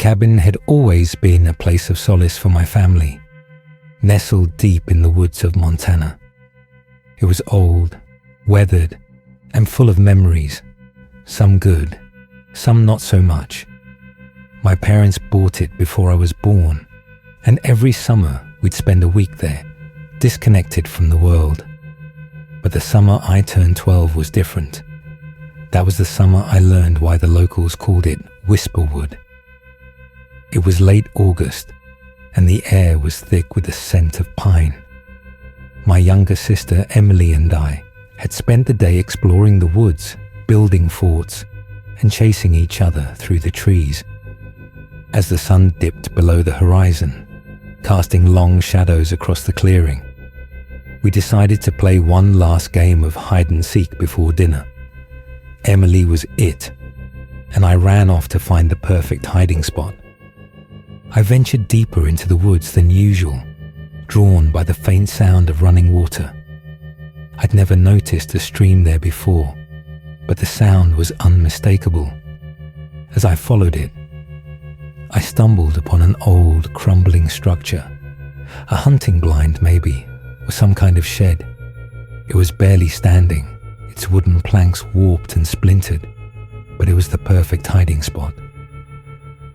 cabin had always been a place of solace for my family, nestled deep in the woods of Montana. It was old, weathered, and full of memories, some good, some not so much. My parents bought it before I was born, and every summer we'd spend a week there, disconnected from the world. But the summer I turned 12 was different. That was the summer I learned why the locals called it Whisperwood. It was late August, and the air was thick with the scent of pine. My younger sister Emily and I had spent the day exploring the woods, building forts, and chasing each other through the trees. As the sun dipped below the horizon, casting long shadows across the clearing, we decided to play one last game of hide and seek before dinner. Emily was it, and I ran off to find the perfect hiding spot. I ventured deeper into the woods than usual, drawn by the faint sound of running water. I'd never noticed a stream there before, but the sound was unmistakable. As I followed it, I stumbled upon an old, crumbling structure, a hunting blind maybe, or some kind of shed. It was barely standing, its wooden planks warped and splintered, but it was the perfect hiding spot.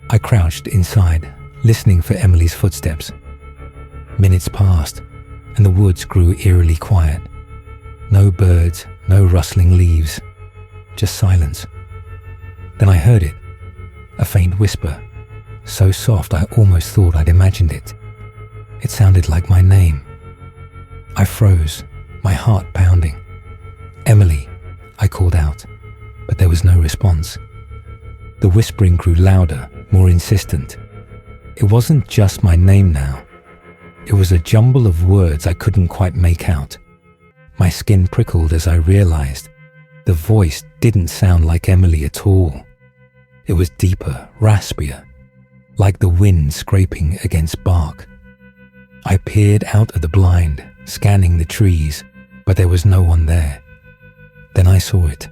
I crouched inside, listening for Emily's footsteps. Minutes passed, and the woods grew eerily quiet. No birds, no rustling leaves, just silence. Then I heard it, a faint whisper, so soft I almost thought I'd imagined it. It sounded like my name. I froze, my heart pounding. "Emily," I called out, but there was no response. The whispering grew louder, more insistent. It wasn't just my name now. It was a jumble of words I couldn't quite make out. My skin prickled as I realized the voice didn't sound like Emily at all. It was deeper, raspier, like the wind scraping against bark. I peered out of the blind, scanning the trees, but there was no one there. Then I saw it.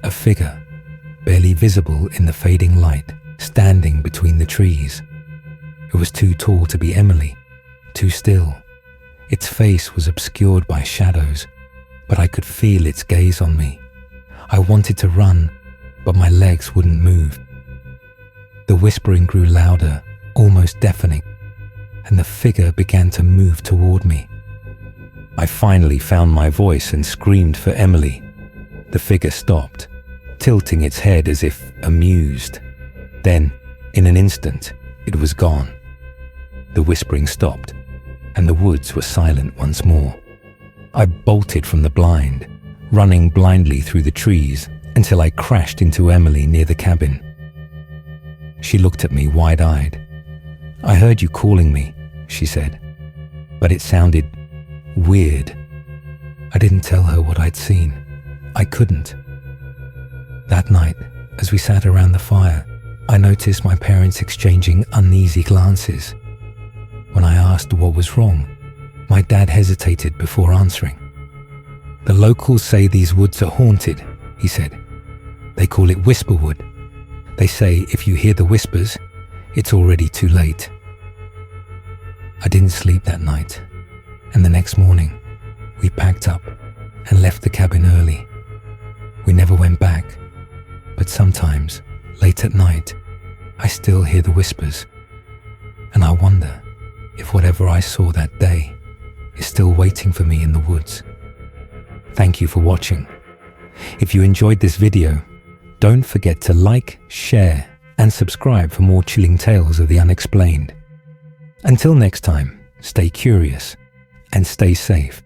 A figure, barely visible in the fading light, standing between the trees. It was too tall to be Emily, too still. Its face was obscured by shadows, but I could feel its gaze on me. I wanted to run, but my legs wouldn't move. The whispering grew louder, almost deafening, and the figure began to move toward me. I finally found my voice and screamed for Emily. The figure stopped, tilting its head as if amused. Then, in an instant, it was gone. The whispering stopped, and the woods were silent once more. I bolted from the blind, running blindly through the trees until I crashed into Emily near the cabin. She looked at me wide-eyed. "I heard you calling me," she said, but it sounded weird. I didn't tell her what I'd seen. I couldn't. That night, as we sat around the fire, I noticed my parents exchanging uneasy glances. When I asked what was wrong, my dad hesitated before answering. "The locals say these woods are haunted," he said. "They call it Whisperwood. They say if you hear the whispers, it's already too late." I didn't sleep that night, and the next morning, we packed up and left the cabin early. We never went back, but sometimes, late at night, I still hear the whispers, and I wonder if whatever I saw that day is still waiting for me in the woods. Thank you for watching. If you enjoyed this video, don't forget to like, share, and subscribe for more chilling tales of the unexplained. Until next time, stay curious and stay safe.